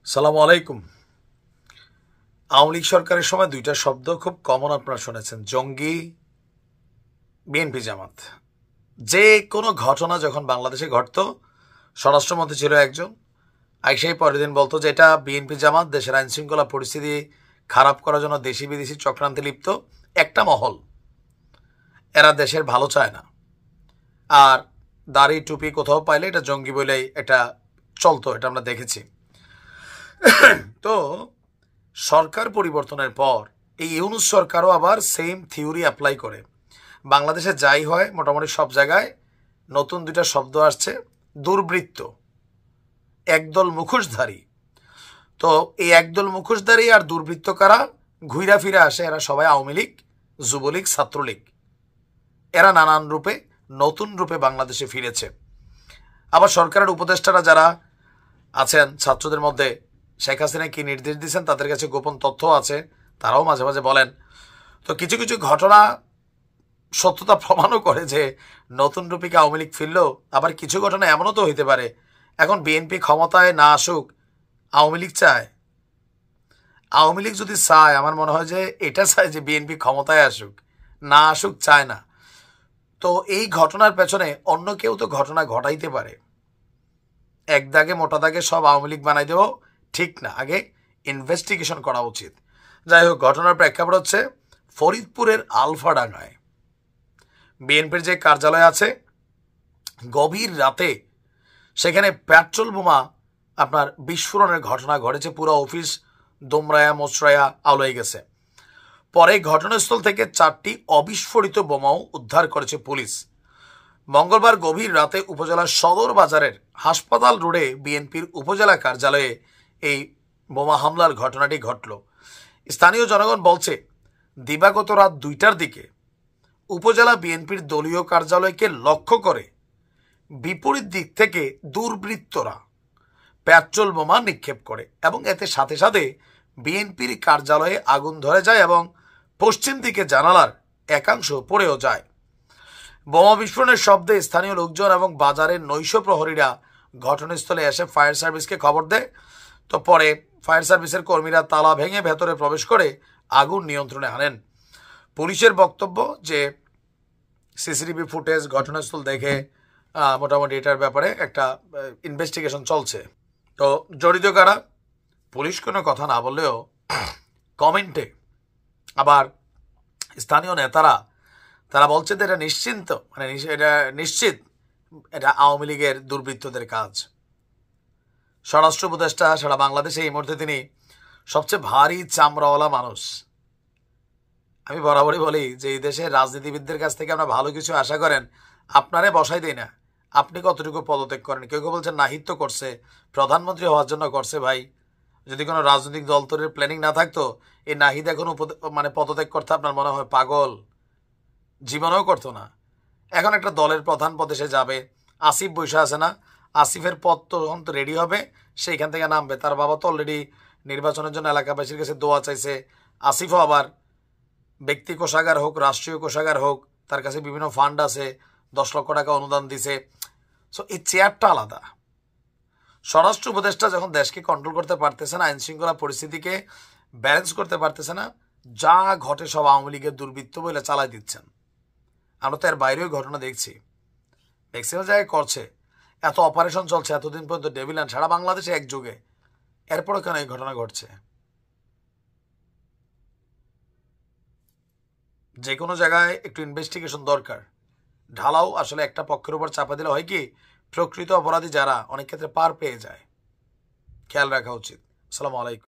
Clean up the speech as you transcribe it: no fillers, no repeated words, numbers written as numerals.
সালামু আলাইকুম। আওয়ামী লীগ সরকারের সময় দুইটা শব্দ খুব কমন, আপনারা শুনেছেন, জঙ্গি, বিএনপি জামাত। যে কোনো ঘটনা যখন বাংলাদেশে ঘটতো, স্বরাষ্ট্রমন্ত্রী ছিল একজন, আইসাই পরের দিন বলতো যে এটা বিএনপি জামাত দেশের আইন শৃঙ্খলা পরিস্থিতি খারাপ করার জন্য দেশি বিদেশি চক্রান্তে লিপ্ত একটা মহল, এরা দেশের ভালো চায় না। আর দাড়ি টুপি কোথাও পাইলে এটা জঙ্গি বলেই এটা চলতো, এটা আমরা দেখেছি। তো সরকার পরিবর্তনের পর এই ইউনূস সরকারও আবার সেম থিওরি অ্যাপ্লাই করে। বাংলাদেশে যাই হয় মোটামুটি সব জায়গায় নতুন দুইটা শব্দ আসছে, দুর্বৃত্ত, একদল মুখোশধারী। তো এই একদল মুখোশধারী আর দুর্বৃত্ত কারা, ঘুইরা ফিরে আসে, এরা সবাই আওয়ামী লীগ, যুবলীগ, ছাত্রলীগ। এরা নানান রূপে নতুন রূপে বাংলাদেশে ফিরেছে। আবার সরকারের উপদেষ্টারা যারা আছেন ছাত্রদের মধ্যে, শেখ হাসিনা কি নির্দেশ দিয়েছেন তাদের কাছে গোপন তথ্য আছে, তারাও মাঝে মাঝে বলেন। তো কিছু কিছু ঘটনা সত্যতা প্রমাণও করে যে নতুন রূপীকে আওয়ামী লীগ ফিরলেও আবার কিছু ঘটনা এমনও তো হইতে পারে এখন বিএনপি ক্ষমতায় না আসুক, আওয়ামী লীগ চায়। আওয়ামী লীগ যদি চায়, আমার মনে হয় যে এটা চায় যে বিএনপি ক্ষমতায় আসুক, না আসুক চায় না। তো এই ঘটনার পেছনে অন্য কেউ তো ঘটনা ঘটাইতে পারে। এক দাগে মোটা দাগে সব আওয়ামী লীগ বানাই দেব ঠিক না, আগে ইনভেস্টিগেশন করা উচিত। যাই হোক, ঘটনার প্রেক্ষাপট হচ্ছে ফরিদপুরের আলফাডাঙ্গায় বিএনপির যে কার্যালয় আছে, গভীর রাতে সেখানে পেট্রোল বোমা আপনার বিস্ফোরণের ঘটনা ঘটেছে। পুরো অফিস দোমরায়া মোচড়ায়া আলোয় গেছে। পরে ঘটনাস্থল থেকে 4টি অবিস্ফোরিত বোমাও উদ্ধার করেছে পুলিশ। মঙ্গলবার গভীর রাতে উপজেলার সদর বাজারের হাসপাতাল রোডে বিএনপির উপজেলা কার্যালয়ে এই বোমা হামলার ঘটনাটি ঘটল। স্থানীয় জনগণ বলছে, দিবাগত রাত 2টার দিকে উপজেলা বিএনপির দলীয় কার্যালয়কে লক্ষ্য করে বিপরীত দিক থেকে দুর্বৃত্তরা পেট্রোল বোমা নিক্ষেপ করে এবং এতে সাথে সাথে বিএনপির কার্যালয়ে আগুন ধরে যায় এবং পশ্চিম দিকে জানালার একাংশ পড়েও যায়। বোমা বিস্ফোরণের শব্দে স্থানীয় লোকজন এবং বাজারের নৈশ প্রহরীরা ঘটনাস্থলে এসে ফায়ার সার্ভিসকে খবর দেয়। তো পরে ফায়ার সার্ভিসের কর্মীরা তালা ভেঙে ভেতরে প্রবেশ করে আগুন নিয়ন্ত্রণে আনেন। পুলিশের বক্তব্য যে সিসিটিভি ফুটেজ ঘটনাস্থল দেখে মোটামুটি এটার ব্যাপারে একটা ইনভেস্টিগেশন চলছে। তো জড়িত কারা, পুলিশ কোনো কথা না বললেও কমেন্টে আবার স্থানীয় নেতারা তারা বলছে যে এটা নিশ্চিন্ত, মানে এটা নিশ্চিত এটা আওয়ামী লীগের দুর্বৃত্তদের কাজ। স্বরাষ্ট্র উপদেষ্টা সারা বাংলাদেশে এই মুহূর্তে তিনি সবচেয়ে ভারী চামড়াওয়ালা মানুষ। আমি বরাবরই বলি যে এই দেশের রাজনীতিবিদদের কাছ থেকে আমরা ভালো কিছু আশা করেন, আপনারে বসাই দিই না। আপনি কতটুকু পদত্যাগ করেন? কেউ কেউ বলছেন নাহিদ তো করছে, প্রধানমন্ত্রী হওয়ার জন্য করছে। ভাই, যদি কোনো রাজনৈতিক দল তৈরির প্ল্যানিং না থাকতো, এই নাহিদ এখন মানে পদত্যাগ করতে আপনার মনে হয় পাগল? জীবনেও করতো না। এখন একটা দলের প্রধান পদে সে যাবে, আসিফ বৈশা আছে না, আসিফের পদ তো তখন তো রেডি হবে, সেইখান থেকে নামবে। তার বাবা তো অলরেডি নির্বাচনের জন্য এলাকাবাসীর কাছে দোয়া চাইছে। আসিফও আবার ব্যক্তি কোষাগার হোক, রাষ্ট্রীয় কোষাগার হোক, তার কাছে বিভিন্ন ফান্ড আছে, 10 লক্ষ টাকা অনুদান দিছে। সো এই চেয়ারটা আলাদা। স্বরাষ্ট্র উপদেষ্টা যখন দেশকে কন্ট্রোল করতে পারতেছে না, আইন শৃঙ্খলা পরিস্থিতিকে ব্যালেন্স করতে পারতেছে না, যা ঘটে সব আওয়ামী লীগের দুর্বৃত্ত বলে চালাই দিচ্ছেন। আমরা তো এর বাইরেও ঘটনা দেখছি, ম্যাক্সিমাম জায়গায় করছে। এত অপারেশন চলছে এতদিন পর্যন্ত, ডেভিলান সারা বাংলাদেশে একযোগে, এরপরও কেন এই ঘটনা ঘটছে? যে কোনো জায়গায় একটু ইনভেস্টিগেশন দরকার। ঢালাও আসলে একটা পক্ষের উপর চাপা দিলে হয় কি, প্রকৃত অপরাধী যারা অনেক ক্ষেত্রে পার পেয়ে যায়। খেয়াল রাখা উচিত। আসসালামু আলাইকুম।